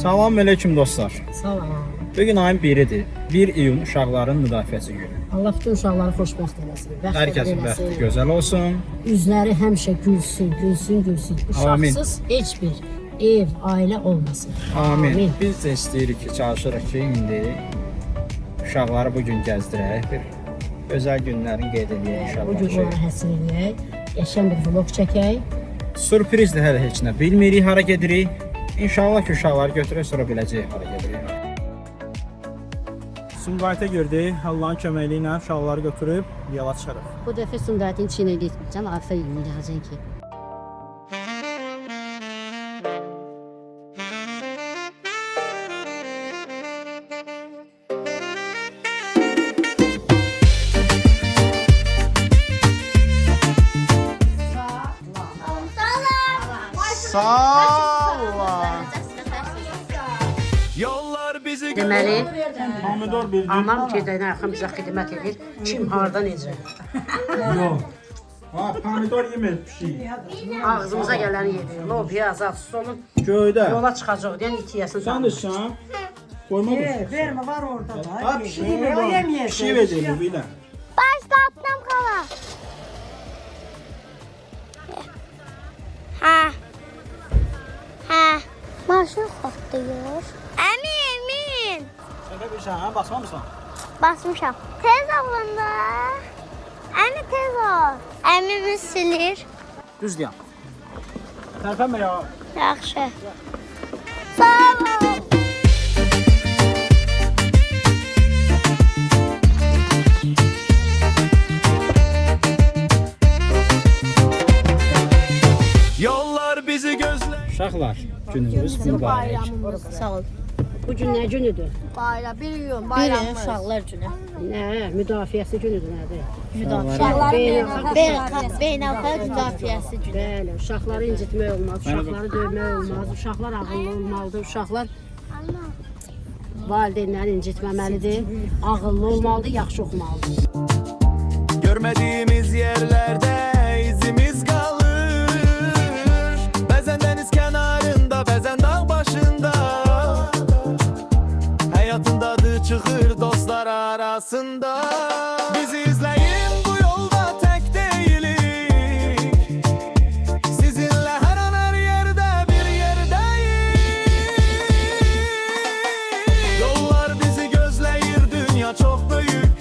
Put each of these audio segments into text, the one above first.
Salam aleyküm dostlar. Salam. Bugün ayın 1-idir. 1 iyun uşaqların müdafiəsi günü. Allah bütün uşaqları xoşbəxt eləsin. Hər kəsin bəxti gözəl olsun. Üzləri həmişə gülsün, gülsün, gülsün. Uşaqsız heç bir ev, ailə olmasın. Amin. Biz də istəyirik ki, çalışırıq ki, indi uşaqları bugün gəzdirək. Bir özəl günlərin qeyd edək inşallah. Bu gün onlara həsr edək. Yaşam bir vlog çəkək. Sürprizdir, hələ heç nə bilmirik, hara gedirik. İnşallah ki, uşaqları götürək, sonra biləcəyik hara gedirik. Sumqayıta gördük, Allahın köməkliyi ilə uşaqları götürüb yola çıxarıq. Bu dəfə Sumqayıtın içinə getməyəcəm, arxa yoluna gələcəm ki. Sağ Yollar bizi Deməli, Pomidor bildim. anam gedəyə yaxın bizə xidmət edir. Kim, harda, necə? Yox. Ha, pomidor yemək pişik. Ağzımıza gələni yedir. Lobya, zatsız olun. Göydə. Yola çıxacaq deyən 2 yaşın Sən də sən. Koyma bu. Verme var orada da. Ha, pişik mi O bu? yemeyecek. Pişik verir bu bilə. Başlattım kala. Ha. Ha. Maşın xoxlayır. Əmin. Sən də bilirsən, ha, basmamısan? Basmışam. Tez olun da. Əmi tez ol. Əmimi silir. Düz deyəm. Tərpənmə ya. Yaxşı. Sağ ol. Yollar bizi gözler. Uşaqlar, gününüz mübarək. Sağ ol. Bu gün nə günüdür? Bayram, bir gün Bayram uşaqlar günü. Nə, müdafiəsi günüdür nədir? Beynəlxalq müdafiəsi günü. Bəli, uşaqları incitmək olmaz, uşaqları döymək olmaz, uşaqlar ağıllı olmalıdır, uşaqlar valideynləri incitməməlidir, ağıllı olmalıdır, yaxşı oxumalıdır. Görmediğimiz yerlerde izimiz kalır. Bazen deniz kenarında, bazen dağ başında. Hayatın tadı çıkır dostlar arasında. Bizi izleyin, bu yolda tek değilik. Sizinle her an her yerde bir yerdeyiz. Yollar bizi gözleyir, dünya çok büyük.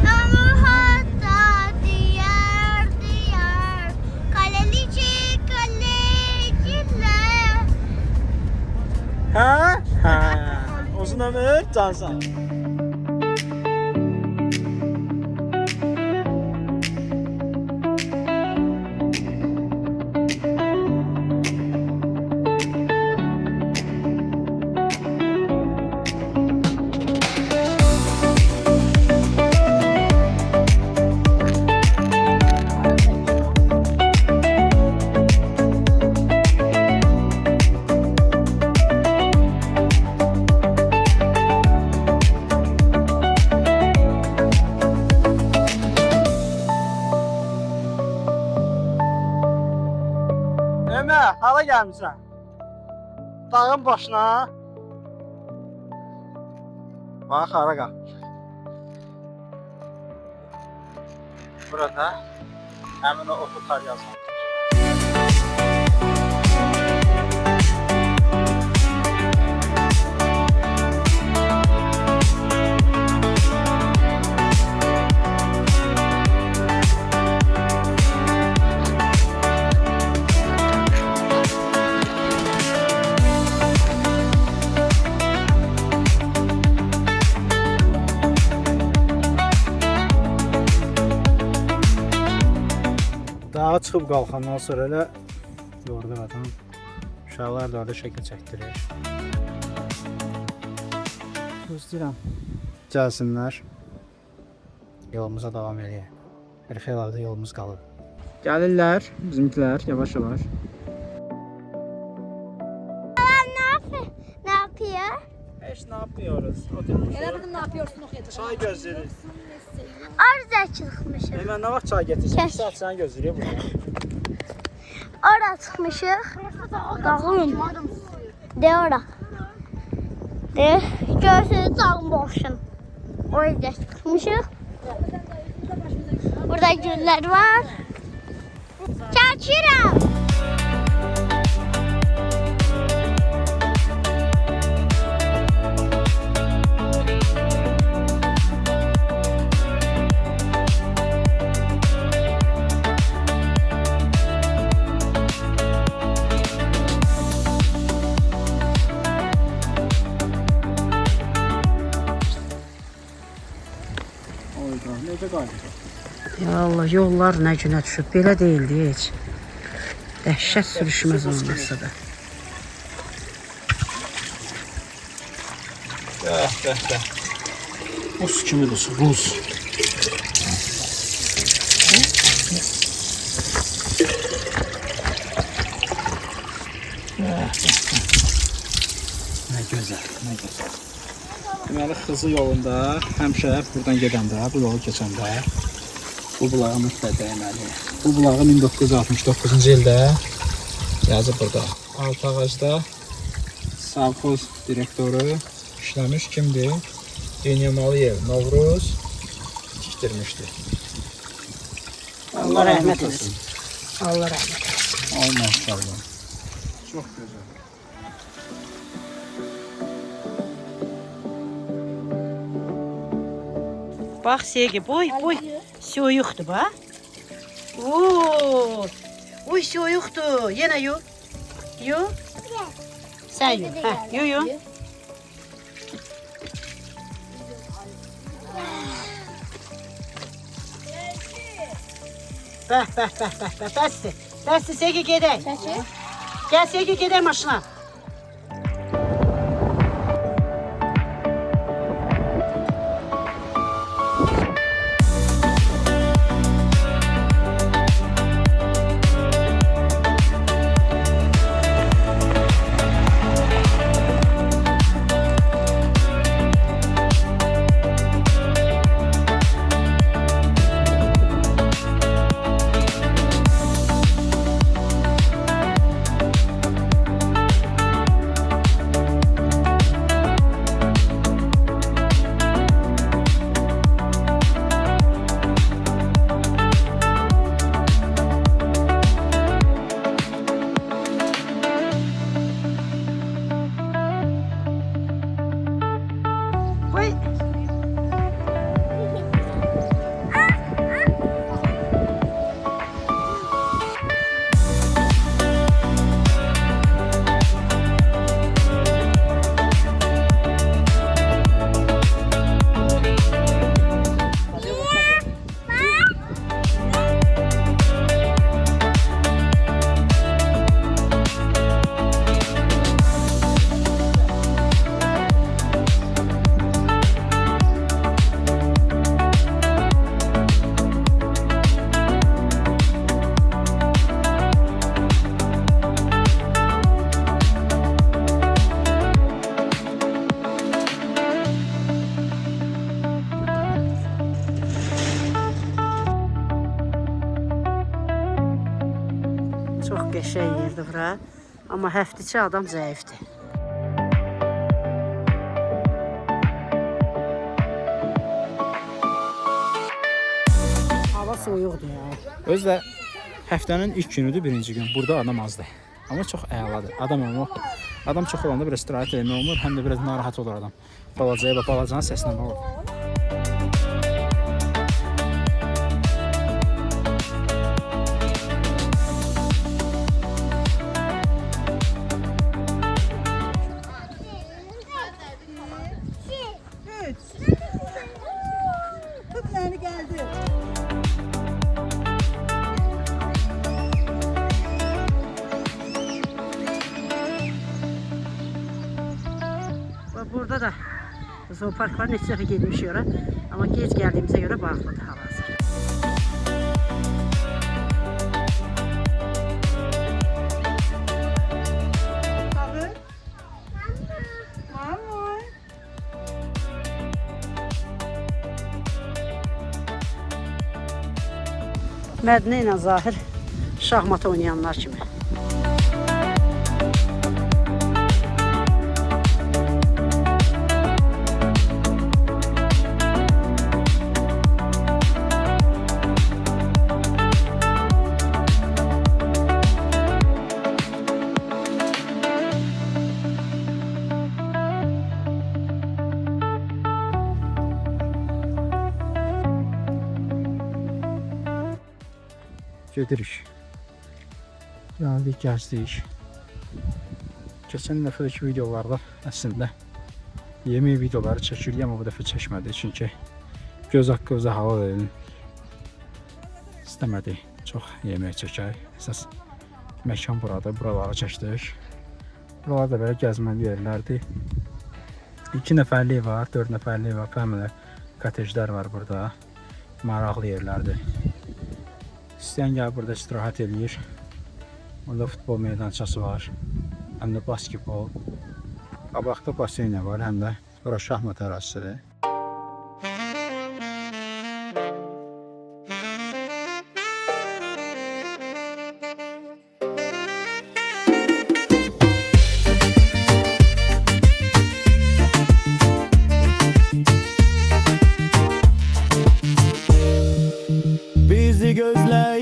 Ama hatta diyar kaleci kaleciler. Hə? Hə. Uzun ömür, cansan. Emə, hara gəlmisən? Dağın başına. Bax, hara qalmış. Burada həmin o oxutar yazılır. Dağa çıxıb qalxandan sonra elə yordu vatan. Uşaqlar da orada şəkil çəkdirir. Gözləyirəm. Gəlsinlər. Yolumuza davam edək. Bir xeyli halda yolumuz qalıb. Gəlirlər bizimkilər yavaş-yavaş. Ne yapıyor? Heç nə yapmıyoruz. Oturmuşuz. Elə bildim ne yapıyorsun oxuyacaq. Çay gözləyirik. Orada çıkmışız. Hemen nə vaxt çay gətirsən? Kəş. 2 saat səni gözləyirik burada. Orada çıkmışız. Dağın. De ora. Görsünüz dağın boşun. Orada çıkmışıq. Burada güllər var. Çəkirəm. Necə qayıdacaq? Ya Allah, yollar nə günə düşüb. Belə deyildi heç. Dəhşət sürüşməz olmasa da. Bəh. Buz kimidir su, buz. Nə gözəl, nə gözəl. Deməli, Xızı yolunda həmişə buradan gedəndə, bu yolu keçəndə bu bulağı mütləq dəyməli. Bu bulağı 1969-cu ildə yazıb burada. Alt ağacda savxoz direktoru işləmiş kimdir? Dünyamalıyev Novruz tikdirmişdi. Allah rəhmət etsin. Allah rəhmət etsin. Ay maşallah. Çox gözəl. Bax Sevgi, boy. Soyuqdur bax. Oo! Uy, soyuqdur. Yenə yu. Yu. Sən yu. Hə, yu. Bəh. Bəsdir, Sevgi gedək. Gəl Sevgi gedək maşına. Çox qəşəng yerdir bura. Amma həftəçi adam zəifdir. Hava soyuqdur ya. Özü də həftənin ilk günüdür, birinci gün. Burada adam azdır. Amma çox əladır. Adam çox olanda biraz istirahət etmək olmur, həm də biraz narahat olur adam. Balacanın səsinə olur. Burada da zoopark var, neçə dəfə getmiş ora. Amma gec gəldiyimizə görə bağlıdır hal-hazır. Mədinə ilə Zahir şahmat oynayanlar kimi. gedirik. Gəldik, gəzdik. Keçən dəfədəki videolarda əslində yemək videoları çəkirdik, amma bu dəfə çəkmədik. Çünki göz haqqımıza hava verin. İstəmədik çox yemək çəkək. Əsas məkan burada, buralara çəkdik. Buralar da belə gəzməli yerlərdir. 2 nəfərlik var, 4 nəfərlik var, fəhmələr, kotejlər var burada. Maraqlı yerlərdir. İstəyən gəlib burada istirahət edir. Burada futbol meydançası var. Həm də basketbol. Qabaqda baseyna var, həm də bura şahmat ərazisidir. Bizi gözley.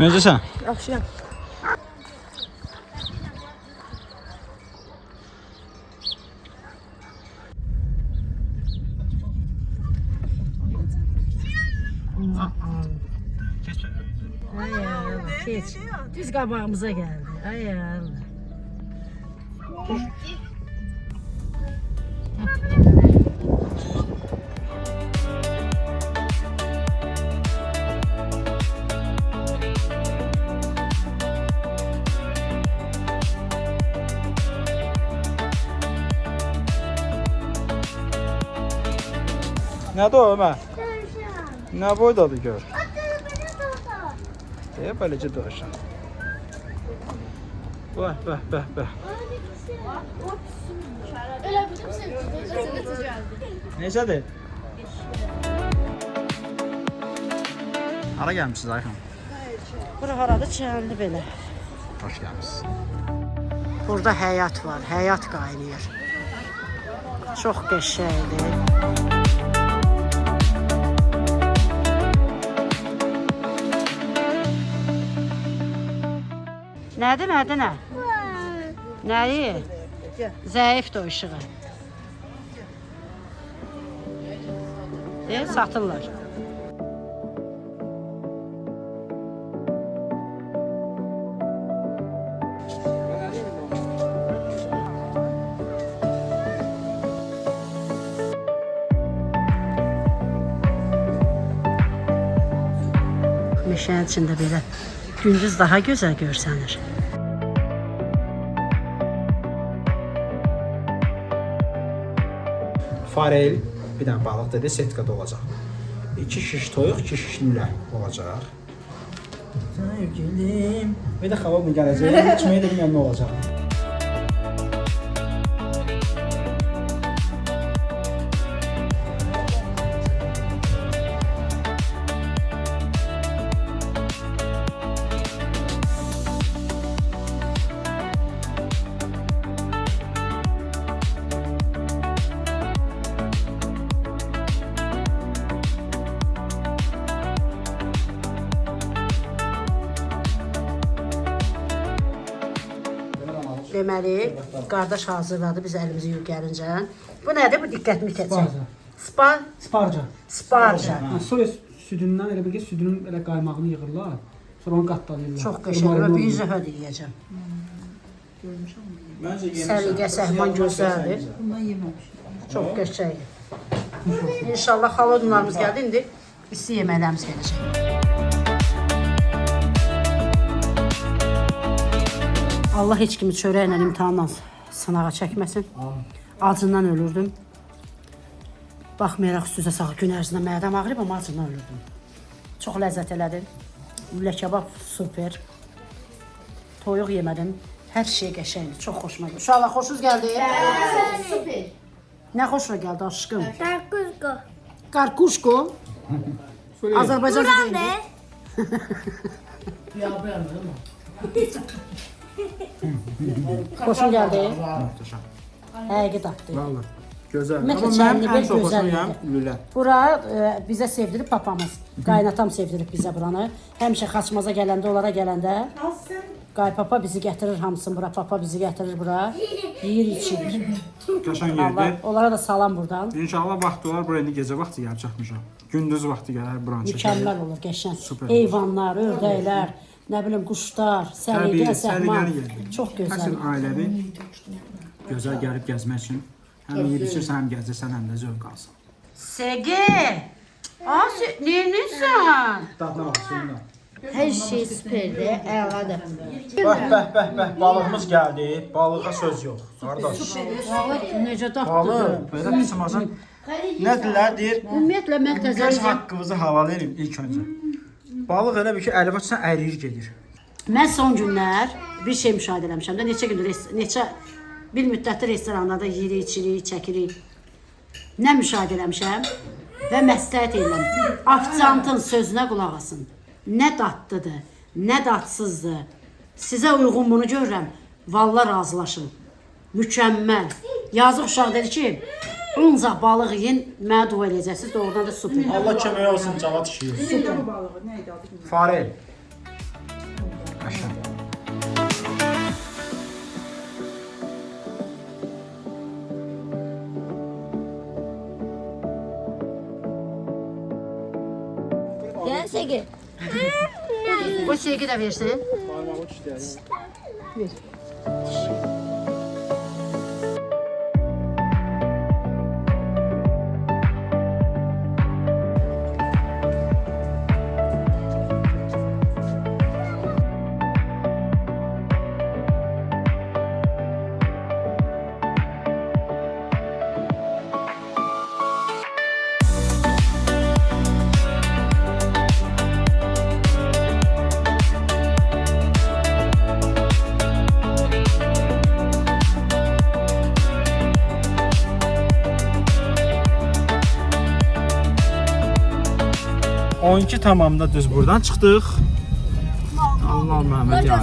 Necəsən? Yaxşıyam. Ay Allah, geç. Düz qabağımıza geldi. Ay Allah. Nədir o Ömər? Nə boydadır gör? Deyə beləcə dövüşən. Bəh. Necədir? Hara gəlmişsiniz Ayxan? Bura haradı çəndi belə. Hoş gəlmişsiniz. Burada həyat var, həyat qaynayır. Çox qəşəngdir. Nədir, nə? Nəyi? Zəifdir o işığı. Satırlar. Meşənin içində belə gündüz daha gözəl görsənir. Farel, bir dənə balıq dedi, setkada olacaq. 2 şiş toyuq, 2 şiş lülə olacaq. Sevgilim. Bir də xalavla gələcək, içməyə də bilməm nə olacaq. Deməli, qardaş hazırladı biz əlimizi yuyub gəlincə. Bu nədir? Bu diqqətimi keçir. Sparca. Sparca. Soya südündən elə bir ki, südünün elə qaymağını yığırlar. Sonra onu qatlayırlar. Çox qəşəng. Mən bir zəfə deyəcəm. Səliqə, səhman gözəldir. Bundan yeməmişim. Çox qəşəng. İnşallah xalodunlarımız gəldi. İndi isti yeməklərimiz gələcək. Allah heç kimi çörəklə, imtahanla sınağa çəkməsin. Acından ölürdüm. Baxmayaraq üstüzə sağ gün ərzində mədəm ağrıyıb, amma acından ölürdüm. Çox ləzzət elədi. Lülə kebab super. Toyuq yemədim. Hər şey qəşəngdir. Çox xoşuma gəldi. Uşaqlar xoşunuz gəldi? Super. Nə xoşuna gəldi aşkım? Karpuzko. Karkuşko. Azərbaycan Buram dilində. Xoşun gəldi? Möhtəşəm. Həqiqət atdı. Vallahi gözəl. Ümumiyyətlə, Amma mən Çənlibel ən çox gözəl xoşum idi. lülə. Bura bizə sevdirib papamız. Qaynatam sevdirib bizə buranı. Həmişə xaçmaza gələndə, onlara gələndə qaypapa bizi gətirir hamısını bura, papa bizi gətirir bura. Yeyir, içirik. Qəşəng Allah, yerdir. onlara da salam buradan. İnşallah vaxtı olar, bura indi gecə vaxtı gəlib çatmışam. Gündüz vaxtı gələr buranı çəkər. Mükəmməl olur, qəşəng. Süper. Heyvanlar, ördəklər, nə bilim quşlar, səliqə, səhman. yerdir. Çox gözəl. Əsl ailəvi gözəl gəlib gəzmək üçün həm yeyib içirsən, həm gəzirsən, həm də zövq alsın. Sege! Neyinsən? Dadına bax, suyuna. Hər şey süperdir, əladır. Bəh, balığımız gəldi. Balığa söz yox. Qardaş. Necə dadlıdır? Balıq, belə qısmazın. Nə dilər deyir? Ümumiyyətlə, mən Göz təzəlicə... haqqımızı halal edin ilk öncə. Balıq elə bir ki, əli açsan əriyir gedir. Mən son günlər bir şey müşahidə eləmişəm də, neçə gündür, bir müddətdir restoranlarda yeyirik, içirik, çəkirik. Nə müşahidə eləmişəm və məsləhət edirəm. Ofisiantın sözünə qulaq asın. Nə dadlıdır, nə dadsızdır. Sizə uyğun bunu görürəm. Vallah razılaşın. Mükəmməl. Yazıq uşaq dedi ki, ancaq balıq yeyin, mənə dua eləyəcəksiniz. Doğrudan da super. Allah kömək olsun cavad işi. Farel. Qəşəng. Yəni Segi, Bu sevgi də versin. Parmağı işləyir. On iki tamamda düz buradan çıxdıq. Allah Məhəmməd ya.